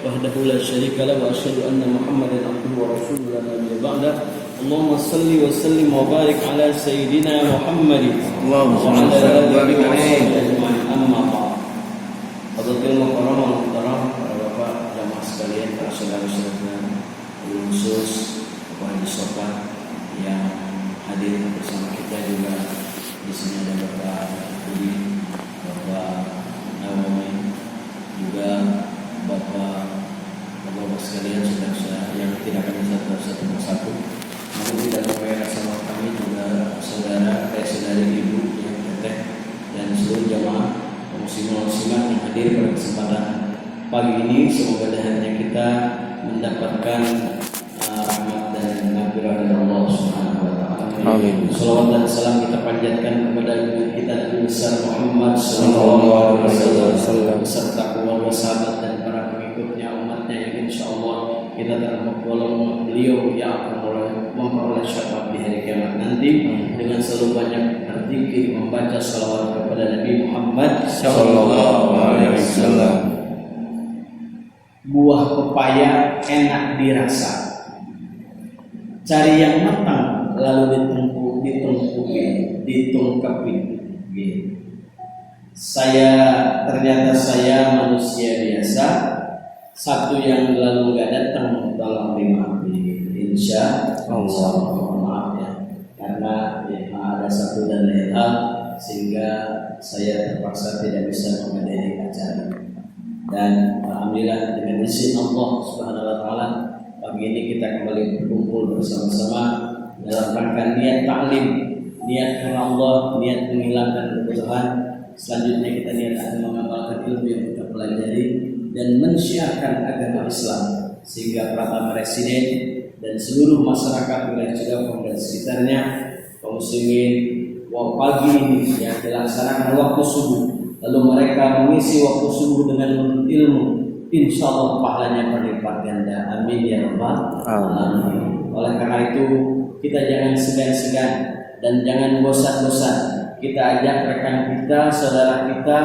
وحده لا شريك له وأشهد أن محمدا عبده ورسوله لا نبي بعده اللهم صل وسلم وبارك على سيدنا محمد وعلى آله وصحبه أجمعين أما بعد. Hadirin mukarram para bapak jamaah sekalian, para saudara-saudara khusus Bapak Haji Sofan yang hadir bersama kita juga di sini ada Bapak Budi, Bapak Nawawi, juga Bapak sekalian saudara yang tidak kami satu persatu, namun tidak lupa sama kami juga saudari ibu yang teteh dan seluruh jamaah muslimat yang hadir pada kesempatan pagi ini. Semoga dahatnya kita mendapatkan rahmat dan maghfirah dari Allah Subhanahu wa taala. Amin. Salawat dan salam kita panjatkan kepada kita Nabi besar Muhammad sallallahu alaihi wasallam beserta keluarga, sahabat dan para pengikutnya, umatnya yang insyaallah kita termasuk golongan beliau yang akan memperoleh syafaat di hari kiamat nanti dengan selalu banyak berzikir, membaca salawat kepada Nabi Muhammad sallallahu alaihi wasallam. Buah pepaya enak dirasa, cari yang matang lalu ditungkepi. Ternyata saya manusia biasa, satu yang lalu gak datang dalam lima hari. Insya Allah, maaf ya, karena ada satu dan lain hal sehingga saya terpaksa tidak bisa menghadiri acara. Dan alhamdulillah dengan izin Allah Subhanahu wa taala pagi ini kita kembali berkumpul bersama-sama dalam rangka niat taklim, niat karena Allah, niat menghilangkan kebutuhan. Selanjutnya kita niat akan mengamalkan ilmu yang kita pelajari dan mensyiarkan agama Islam sehingga Pratama Residen dan seluruh masyarakat wilayah Cirebon dan sekitarnya kaum muslimin pagi ini yang dilaksanakan waktu subuh, lalu mereka mengisi waktu subuh dengan ilmu, insya Allah pahalanya berlipat ganda. Amin ya rabbal alamin. Oleh karena itu kita jangan segan-segan dan jangan bosan-bosan. Kita ajak rekan kita, saudara kita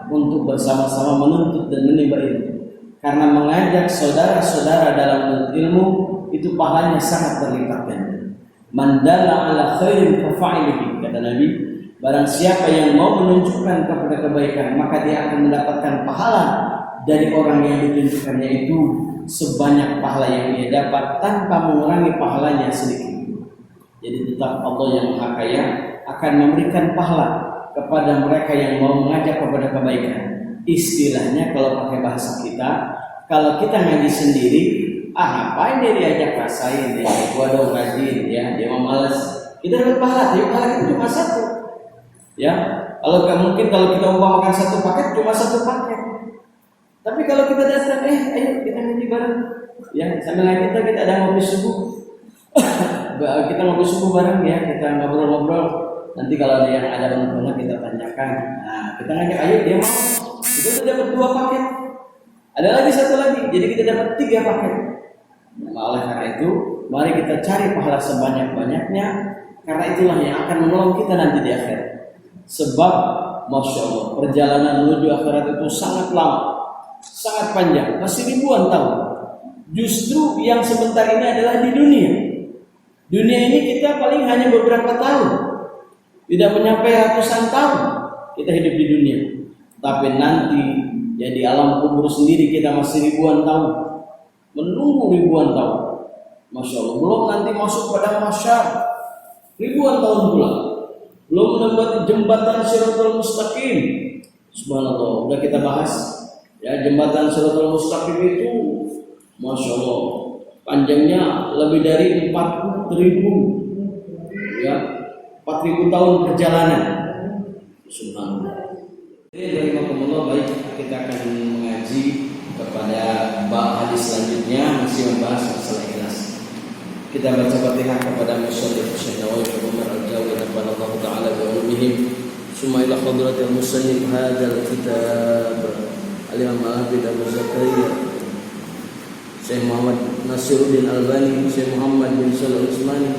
untuk bersama-sama menuntut dan menimba ilmu. Karena mengajak saudara-saudara dalam menuntut ilmu itu pahalanya sangat berlipat ganda. Man dalla ala khairin kafa'ilihi, kata Nabi, barang siapa yang mau menunjukkan kepada kebaikan maka dia akan mendapatkan pahala dari orang yang ditunjukkannya itu sebanyak pahala yang dia dapat tanpa mengurangi pahalanya sedikit. Jadi tetap Allah yang Maha Kaya akan memberikan pahala kepada mereka yang mau mengajak kepada kebaikan. Istilahnya kalau pakai bahasa kita, kalau kita ngaji sendiri, ngapain dia diajak rasain, dia gua dong rajin, ya dia mau malas. Kita dapat pahala, tapi pahala itu cuma satu. Ya, kalau mungkin kalau kita umpamakan satu paket cuma satu paket. Tapi kalau kita datang, ayo kita ngaji bareng. Ya, sambil ngaji kita ada ngopi subuh. Kita ngopi subuh bareng ya, kita ngobrol-ngobrol. Nanti kalau ada yang ada untung kita tanyakan. Nah, kita ngajak, ayo dia mau. Kita sudah dapat 2 paket. Ada lagi satu lagi, jadi kita dapat 3 paket. Nah, oleh karena itu, mari kita cari pahala sebanyak-banyaknya, karena itulah yang akan menolong kita nanti di akhirat. Sebab, masya Allah, perjalanan menuju akhirat itu sangat lama, sangat panjang, masih ribuan tahun. Justru yang sebentar ini adalah di dunia. Dunia ini kita paling hanya beberapa tahun, tidak menyampai ratusan tahun kita hidup di dunia. Tapi nanti ya di alam kubur sendiri kita masih ribuan tahun, menunggu ribuan tahun. Masya Allah, belum nanti masuk pada masyar ribuan tahun pula, belum menembati jembatan Shiratal Mustaqim. Subhanallah, udah kita bahas ya, jembatan Shiratal Mustaqim itu masya Allah panjangnya lebih dari 40.000 ya, 4.000 tahun perjalanan. Subhanallah. Dari Allah, baik, kita akan mengaji kepada bab hadis selanjutnya, masih membahas masalah ikhlas. Kita baca Fatihah kepada Musallif Syekh Nawawi Umar Al-Jawi radhiyallahu ta'ala bi ulumihim. Summa ila hadratil musannif hadzal kitab Al-Imam Al-Hafidz Abu Zakaria Syekh Muhammad Nasiruddin Albani, Syekh Muhammad bin Shalih Al-Utsmani,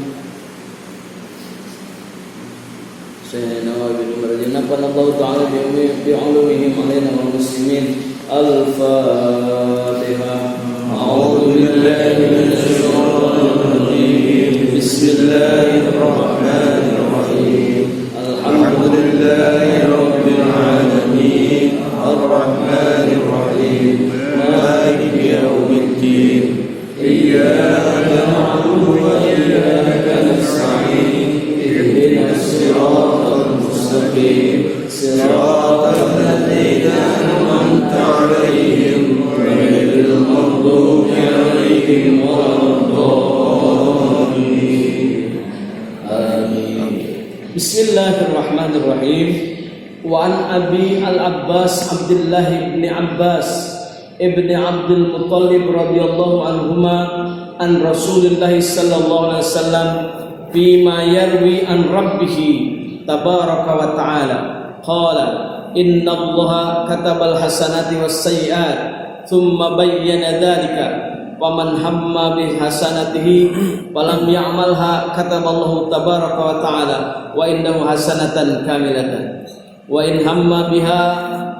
Syekh Nawawi bin Umar radhiyallahu ta'ala bi ulumihim alaina wal muslimin. Al-Fatihah. A'udzu billahi minasy syaithanir rajim. Bismillahirrahmanirrahim. Alhamdulillahi rabbil alamin. Ar-Rahmanir Rahim. Maliki yaumiddin. Iyyaka na'budu wa iyyaka nasta'in. Ihdinas siratal mustaqim. Siratal ladzina an'amta 'alaihim ghairil maghdubi 'alaihim waladdallin. Amin. Bismillahirrahmanirrahim. Wa an Abi Al-Abbas Abdullah ibn Abbas ibn Abdul Muttalib radhiyallahu anhuma an Rasulillah sallallahu alaihi wasallam bima yarwi an rabbih tabaraka wa ta'ala qala inna allaha katabal hasanati was sayyi'at thumma bayyana dhalika wa man hamma bi hasanatihi falam ya'malha kataballahu tabaraka wa ta'ala wa innahu hasanatan kamilatan wa in hamma biha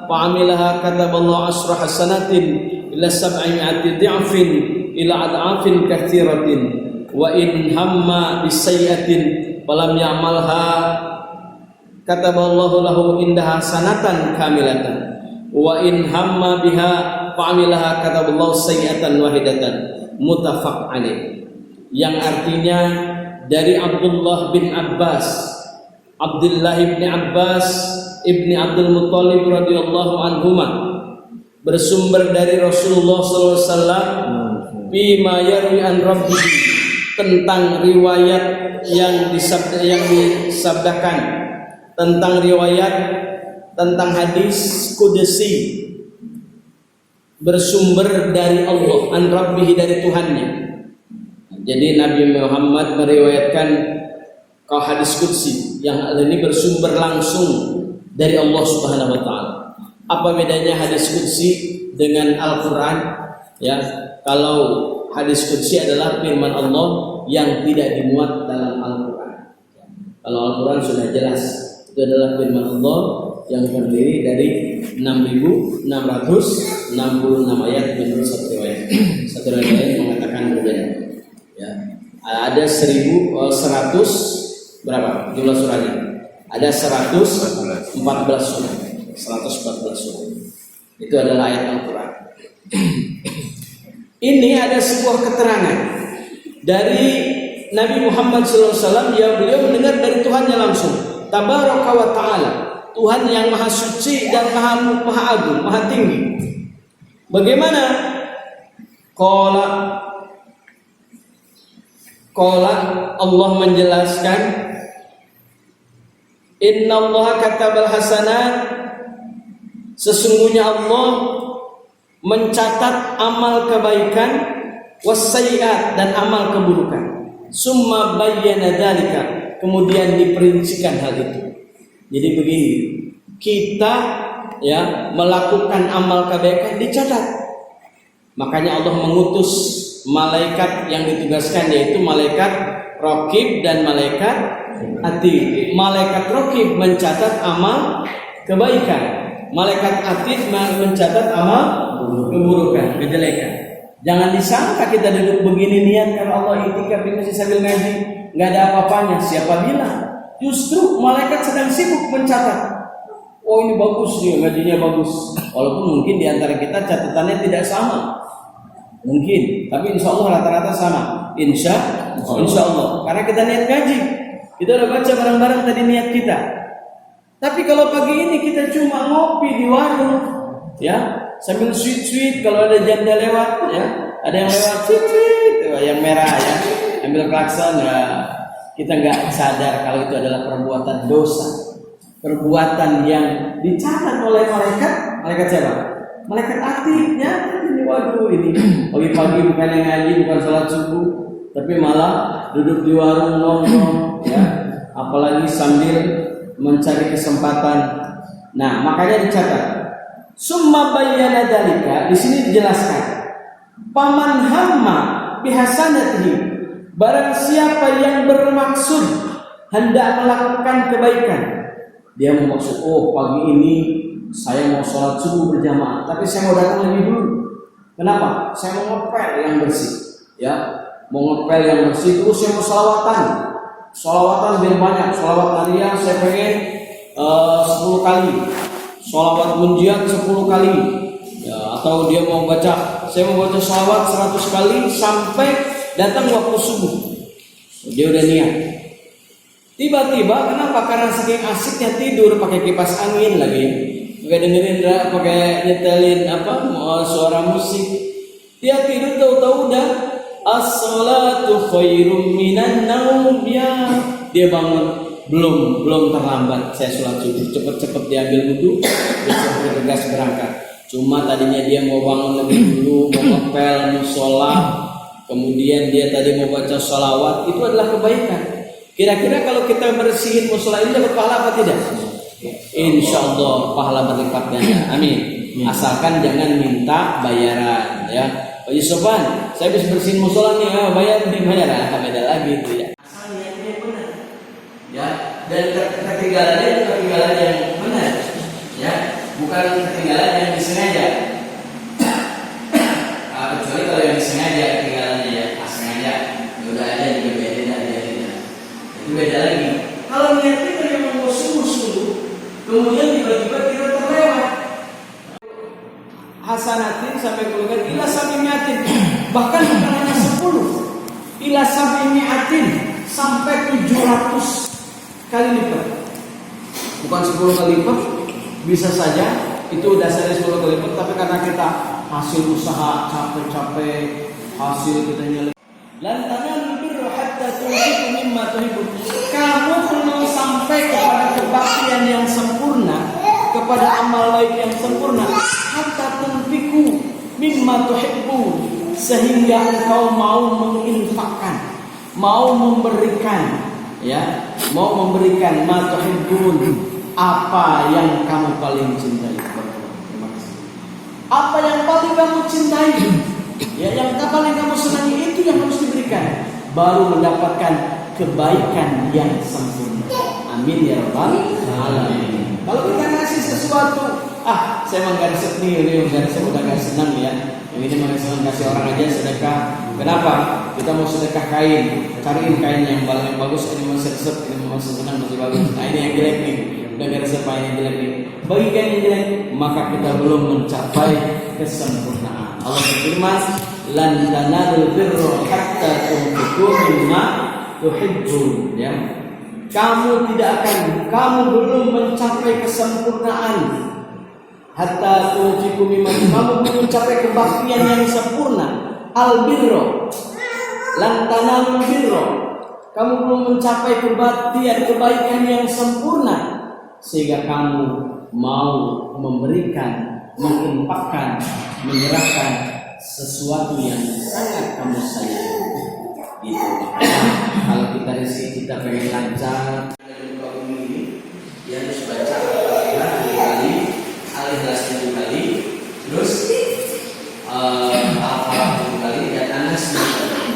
fa'amilaha kataballahu asra hasanatin ila 700 dhi'fin ila ad'afin katsiratin wa in hamma bisayyi'atin falam ya'malha kataballahu lahu indaha sanatan kamilatan wa in hamma biha fa'amilaha kataballahu sayyi'atan wahidatan muttafaq alaih. Yang artinya dari Abdullah bin Abbas, Abdullah bin Abbas ibni Abdul Muttalib radhiyallahu anhuma, bersumber dari Rasulullah sallallahu alaihi wasallam bima yarwi an rabbih, tentang riwayat yang disabdakan, tentang riwayat, tentang hadis qudsi, bersumber dari Allah, an rabbih, dari Tuhannya. Jadi Nabi Muhammad meriwayatkan kau hadis qudsi yang ini bersumber langsung dari Allah Subhanahu wa taala. Apa bedanya hadis qudsi dengan Al-Qur'an? Ya, kalau hadis qudsi adalah firman Allah yang tidak dimuat dalam Al-Qur'an. Kalau Al-Qur'an sudah jelas, itu adalah firman Allah yang terdiri dari 6.666 ayat menurut satu riwayat. Satu riwayat mengatakan berbeda. Ya, ada 1.100 berapa jumlah surahnya? Ada 114 surah. 114 surah. Itu adalah ayat Al-Qur'an. Ini ada sebuah keterangan dari Nabi Muhammad SAW yang beliau mendengar dari Tuhannya langsung. Tabaraka wa ta'ala, Tuhan yang maha suci dan maha agung, maha tinggi. Bagaimana? Qala Allah menjelaskan, inna allaha katabal hasanat, sesungguhnya Allah mencatat amal kebaikan, wassayiat, dan amal keburukan. Summa bayyana dzalika, kemudian diperincikan hal itu. Jadi begini, kita ya melakukan amal kebaikan dicatat. Makanya Allah mengutus malaikat yang ditugaskan, yaitu malaikat Raqib dan malaikat Atid. Malaikat Raqib mencatat amal kebaikan, malaikat Atid mencatat amal keburukan, kejelekan. Jangan disangka kita duduk begini niat karena Allah itikaf di masjid sambil ngaji, nggak ada apa-apanya. Siapa bilang? Justru malaikat sedang sibuk mencatat. Oh, ini bagus nih, ngajinya bagus. Walaupun mungkin di antara kita catatannya tidak sama, mungkin, tapi insya Allah rata-rata sama. Insya Allah, karena kita niat ngaji, kita udah baca bareng-bareng tadi niat kita. Tapi kalau pagi ini kita cuma ngopi di warung, ya, sambil sweet kalau ada janda lewat, ya, ada yang lewat sweet, yang merah, ya, ambil klakson, ya, kita nggak sadar kalau itu adalah perbuatan dosa, perbuatan yang dicatat oleh malaikat siapa? Malaikat aktifnya. Ini waduh, ini pagi-pagi bukan yang ngaji, bukan sholat subuh, tapi malah duduk di warung nongkrong, ya, apalagi sambil mencari kesempatan. Nah, makanya dicatat. Summa bayyana dzalika, di sini dijelaskan. Paman hamma bihasanatihi, barang siapa yang bermaksud hendak melakukan kebaikan, dia memaksud, oh pagi ini saya mau sholat subuh berjamaah, tapi saya mau datang lebih dulu. Kenapa? Saya mau ngepel yang bersih, ya, mau ngepel yang bersih. Terus saya mau sholawatan biar banyak. Sholawat harian saya pengen 10 kali, sholawat munjiat 10 kali, ya, atau dia mau baca, saya mau baca sholawat 100 kali sampai datang waktu subuh. Dia udah niat. Tiba-tiba kenapa? Karena saking asiknya tidur pakai kipas angin lagi, pakai dengerin, pakai nyetelin suara musik. Dia tidur tahu-tahu udah as-salatu khairum minan naum, ya. Dia bangun, belum terlambat. Saya sholat subuh, cepet-cepet diambil wudu, besok bergegas berangkat. Cuma tadinya dia mau bangun lebih dulu, mau ngepel musola, kemudian dia tadi mau baca sholawat, itu adalah kebaikan. Kira-kira kalau kita bersihin musola ini dapat pahala apa tidak? Insya Allah pahala berlipat ganda. Amin. Asalkan jangan minta bayaran, ya. Pak Yusufan, saya bisa bersihin musola nih, bayar beda lagi itu, ya. Asal niatnya benar, ya. Dan ketinggalannya itu ketinggalan yang benar, ya. Bukan ketinggalan yang disengaja. Kecuali kalau yang disengaja ketinggalannya, ya, sengaja. Udah aja juga beda. Itu beda lagi. Kalau niat kita memang mau sungguh-sungguh, kemudian tiba-tiba kita terlewat. Hasanatin sampai keluar ila sabimiatin, bahkan bukan hanya 10, ila sabimiatin sampai 700 kali lipat. Bukan 10 kali lipat, bisa saja itu dasarnya 10 kali lipat, tapi karena kita hasil usaha capek-capek, hasil kita nyelek. Lantaran birra hatta tunfiqu mimma tuhibbun. Kamu belum sampai kepada kebaktian yang sempurna, kepada amal baik yang sempurna, hatta tunfiqu mimma tuhibbun, sehingga engkau mau menginfakkan, mau memberikan, ya, mau memberikan ma tuhibbun, apa yang kamu paling cintai. Apa yang paling kamu cintai, ya, yang paling kamu senangi, itu yang harus diberikan, baru mendapatkan kebaikan yang sempurna. Amin ya rabbal alamin. Kalau kita ngasih sesuatu, saya mah gak resep nih, saya udah gak senang, ya. Yang ini mah senang kasih orang aja sedekah. Kenapa? Kita mau sedekah kain, cariin kain yang paling bagus. Ini masih resep, ini masih senang, masih bagus. Nah ini yang jelek nih, udah gak resep yang jelek nih. Bagikan yang jelek, maka kita belum mencapai kesempurnaan. Allah berfirman, lan tanalul birra hatta tunfiqu mimma tuhibbun, ya. Kamu belum mencapai kesempurnaan hatta tunfiqu mimma, kamu belum mencapai kebaktian yang sempurna. Al birra, lan tanalul birra, kamu belum mencapai kebaikan yang sempurna sehingga kamu mau memberikan, menginfakkan, menyerahkan sesuatu yang sangat kamu sayang. Gitu. Kalau kita rezeki kita pengen lancar, dia harus baca Al-Fatihah 7 kali, Al-Ikhlas 7 kali, terus Al-Falaq 7 kali, dan Anas 7 kali.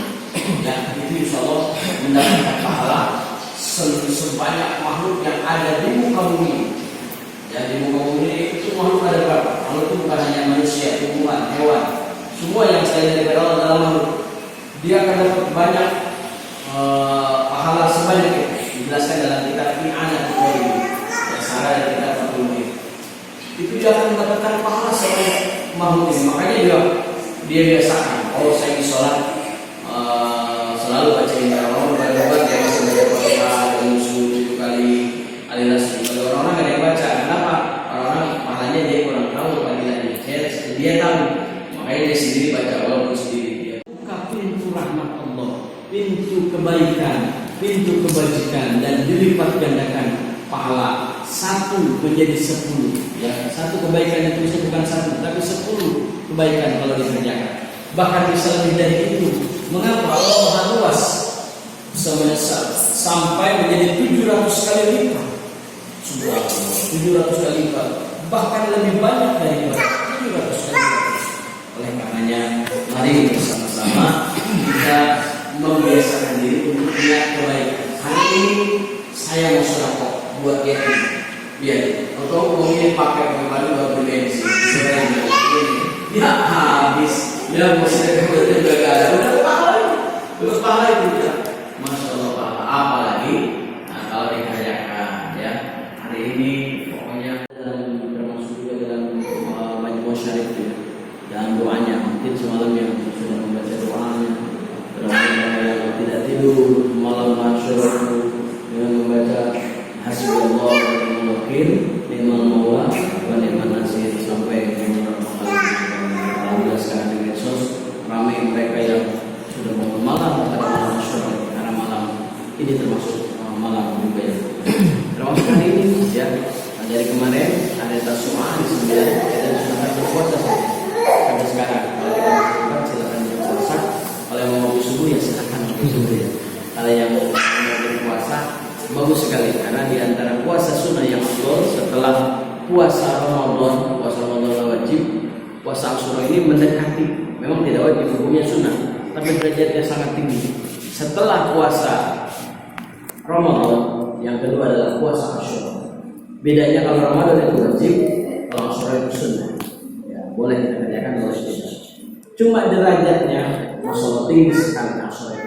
Dan itu insya Allah mendapatkan pahala sebanyak makhluk yang ada di muka bumi. Ya, di muka bumi itu makhluk ada berapa? Makhluk itu bukan hanya manusia, tumbuhan, hewan, semua yang selain dari Allah dalam makhluk. Dia akan dapat banyak pahala sebanyak itu. Dijelaskan dalam kitab I'anatul Qadim, Sarah dan kitab Fathul Mu'in. Itu dia akan mendapatkan pahala sebanyak makhluk ini. Makanya dia biasakan, saya di sholat selalu bacain orang berbuat dia masih baca Fatihah dan Muslim 7 kali, Al-Ikhlas 7 kali. Orang-orang gak ada yang baca. Kenapa? Orang-orang pahalanya dia kurang tahu panggilannya. Dia tahu, makanya dia sendiri baca walaupun sendiri dia. Buka pintu rahmat Allah, pintu kebaikan, pintu kebajikan, dan dilipat gandakan pahala 1 menjadi 10. Ya, 1 kebaikan itu bukan 1 tapi 10 kebaikan kalau dikerjakan. Bahkan bisa lebih dari itu. Mengapa? Allah Maha luas, sampai menjadi 700 kali lipat. Sudah 700 kali lipat, bahkan lebih banyak dari 700 kali lipat. Oleh karenanya, mari bersama-sama kita membiasakan diri untuk niat kebaikan. Hari ini saya mau sedekah buat yatim. Biar atau mungkin pakai kembali dua dimensi ya habis ya muslim itu juga gak ada udah pahala itu ya masya Allah pahala apalagi kalau dikerjakan ya hari ini pokoknya termasuk juga dalam majmu' syarif ya dalam doanya mungkin semalam yang sudah membaca doanya yang tidak tidur malam masyur dengan membaca hasbunallah wa ni'mal wakil ni'mal mawla wa ni'man nasir sampai alhamdulillah sekarang di medsos ramai mereka yang sudah bangun malam pada malam masyur karena malam ini termasuk malam juga ya termasuk hari ini ya dari kemarin ada tasu'ah di 9 dan sudah berpuasa sampai sekarang kalau kita lakukan silakan berpuasa kalau yang mau subuh ya silakan subuh ya kalau yang mau berpuasa bagus sekali karena di antara puasa sunnah yang afdal setelah puasa Ramadan wajib puasa Asyura ini mendekati memang tidak wajib hukumnya sunnah tapi derajatnya sangat tinggi setelah puasa Ramadan yang kedua adalah puasa Asyura bedanya kalau Ramadan itu wajib kalau Asyura itu sunnah ya, boleh kita kerjakan boleh tidak cuma derajatnya masalah tinggi sekali Asyura